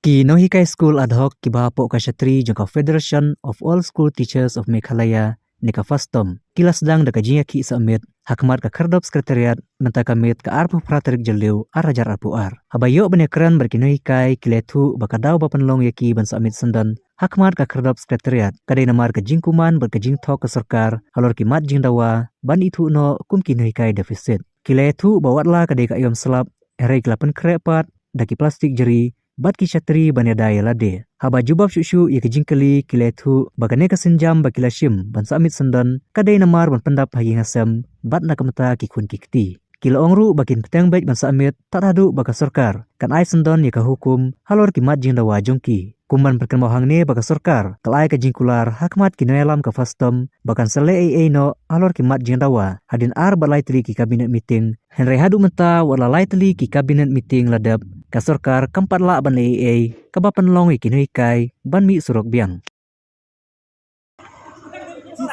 Ki Nohikai School ad hoc ki Bapo Kashatri jangka Federation of All School Teachers of Meghalaya nika fastom kila sedang da kajinya ki samit hakmat ka kerdop sekretariat menta kamit ka arpu praterik jeliu arajar arpu ar habayo benekran berkinohikai kiletu bakadau bapenlong yaki ban samit sendan hakmat ka kerdop sekretariat kadai namar ka jingkuman berkajing tok ke serkar halor ki mat jing dawa ban itu no kum kinohikai defisit kiletu bawatlah kadai ka ayam selap erai kelapan krepat daki plastik jeri bat ki chatri banedai lade haba jubab shushu ye kejingkeli kiletu bagane kasenjam bakilashim ban samit sendan kadai namar ban pendap hagi ngasem bat nakamata ki kun kikti kila ongru bakin peteng baik ban samit tak hadu baka serkar kan ai sendan ye ka hukum halor ki mat jing dawa jongki kuman perkenmau hangne baka serkar kalai ka jingkular hakmat kinoelam ka fastom bakan sele ai no halor ki mat jing dawa hadin ar balai tli ki kabinet meeting henry hadu menta wala lai tli ki kabinet meeting ladap ka serkar keempat la ban ai kabapan long ikinoikai ban mi surok biang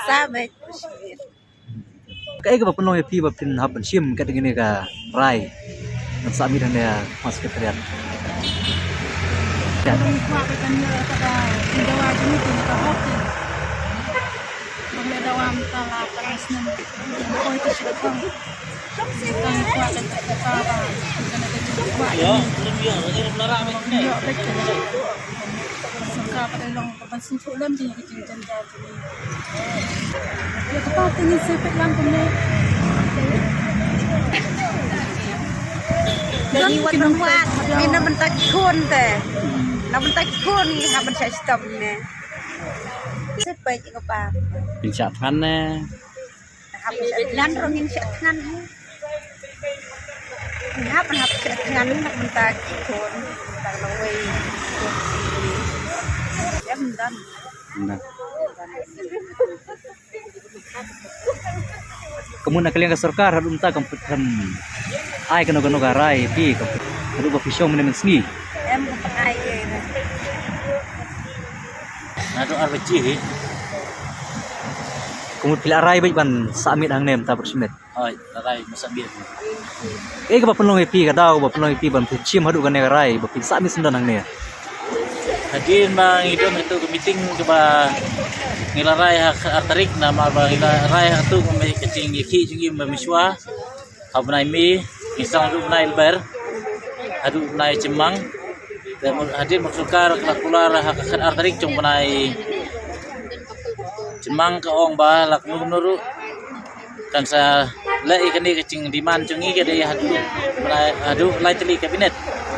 Sabe. kai kabapan long pi bapin hapan sim ka dingene ka rai nan sami dan ya mas keterian Kalau kuah katanya pada dawa ini tidak hoki. Kalau dawa mentala panas nem, oh itu sudah kong. Kalau kuah katanya apa? Karena itu kuah. Yo, lebih melarang ini. Yo, betul. Suka pada long kapan sentuh lem di kincang jadi. Ya tempat ini sepet lang kene. Jadi wan kuat, ini mentak kun teh. Namun tak kun ni namun saya stop ni. Sepai juga pak. insya Allah Habis lan rongin syatkan. Apa habis syatkan namun tak kun. Tak lawai. Ya mendan. nah kemudian kalian ke serkar hadu unta kamputan ai kena kena garai pi hadu ba pisau menemen sni Em kepenai ke. hadu arbeji kemudian pila rai baik ban samit hang nem ta bersumet Oi, rai masabir. ke ba penlong pi ka dau ba penlong pi ban pucim hadu kan rai ba pin samit sendan hang ne Hadin bang itu ke meeting ke ba ngilarai hak artarik nama ba ngilarai hak tu kami kecing yaki jungi memiswa habnai mi isang tu nai ber hadu nai cemang dan hadin maksukar kelakular hak artarik cung nai cemang ke ong ba lak nuru kan sa lai kani kecing diman jungi ke dia hadu lai teli kabinet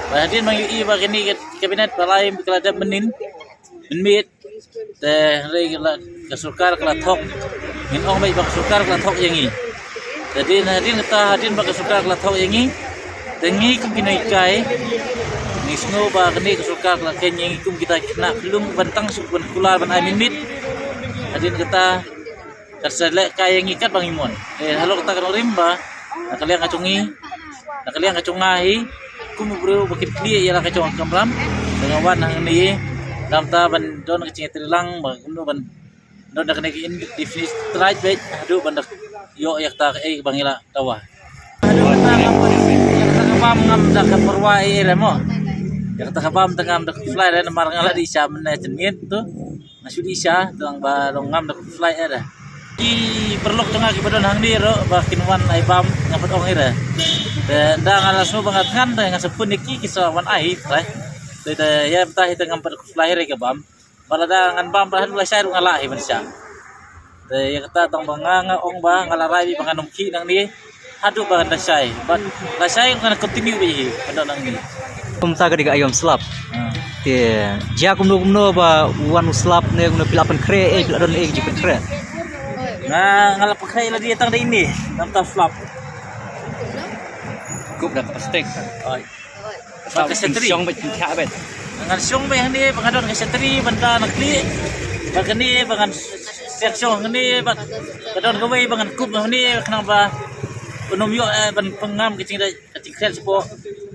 hadin mangi ba kini kabinet balai kelada menin menmit teh rei ke sukar kala thok min ong bai bak sukar kala thok yangi jadi hadin kata hadin bak sukar kala thok yangi tengi kum kinai kai nisno ba kini ke sukar kala ken yangi kum kita kena belum bentang subun kular ban ai minit hadin kata terselek kai yangi kat bang imon halo kata kan rimba nakaliang kacungi nakaliang kacungahi kum bro bakit kli ya kacung kamram dengan wan hang ni dam ta ban don kecing trilang ba kum ban don nak nek in definite right bait adu ban yo yak ta bangila tawa adu ta ngam ngam da ka perwai le mo yak ta kabam tengam da fly da mar ngala di sya men cenit tu nasudi sya tang ba ngam da fly ada di perlok tengah ki badon hang ni ro ba kinwan ai bam ngapet ong ira dan ngala so banget kan dengan sepun iki kisah wan ai trai de ya betah itu ngam lahir ke bam balada ngan bam bah dula syairu ngala hi manusia de ya kata tong banganga ong ba ngala rai banganum ki nang ni hadu bangan dasai ban dasai kan continue bi pada nang ni kum ta ka diga ayam slap te ja kumno ba wan slap ne guna pilapan kre pila don ji kre ngala pakai la dia tang da ini nam ta flap kup dak pastek oi pakai setri yang bet kha bet ngan syong be ni bangadon ke setri benda nak kli bagani bangan seksong ni badon gawe bangan kup ni kenapa penom yo ban pengam kecing da kecing krel sepo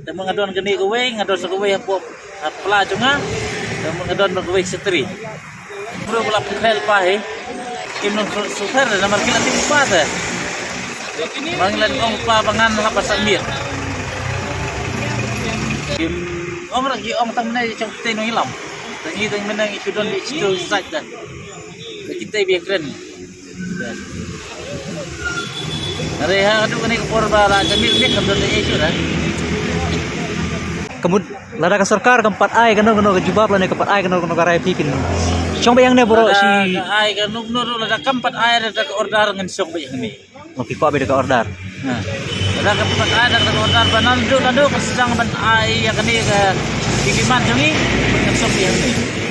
dan mengadon geni gawe ngadon gawe po pela junga dan mengadon gawe setri bro bola krel pahe kim non super nama kila tim pata manglan ong pa bangan hapa samir kim ong lagi ong tang menai cok teh no hilam. Tangi tang menang itu don itu site dah. Kita biar keren. Reha aduh kini kepor bala jamil dia kan don itu dah. Kemudian lada ka sarkar keempat ay kano kejubab lane keempat ay kano karai pikin. Syong bayang ne bro si ay kan nur ada keempat ay ada ke order ngan sok bayang ni. oke kok beda ka order. Nah, ada keempat ay ada ke order banan do kesang ban ay yang kini ke dikiman jongi ngan sok bayang ni.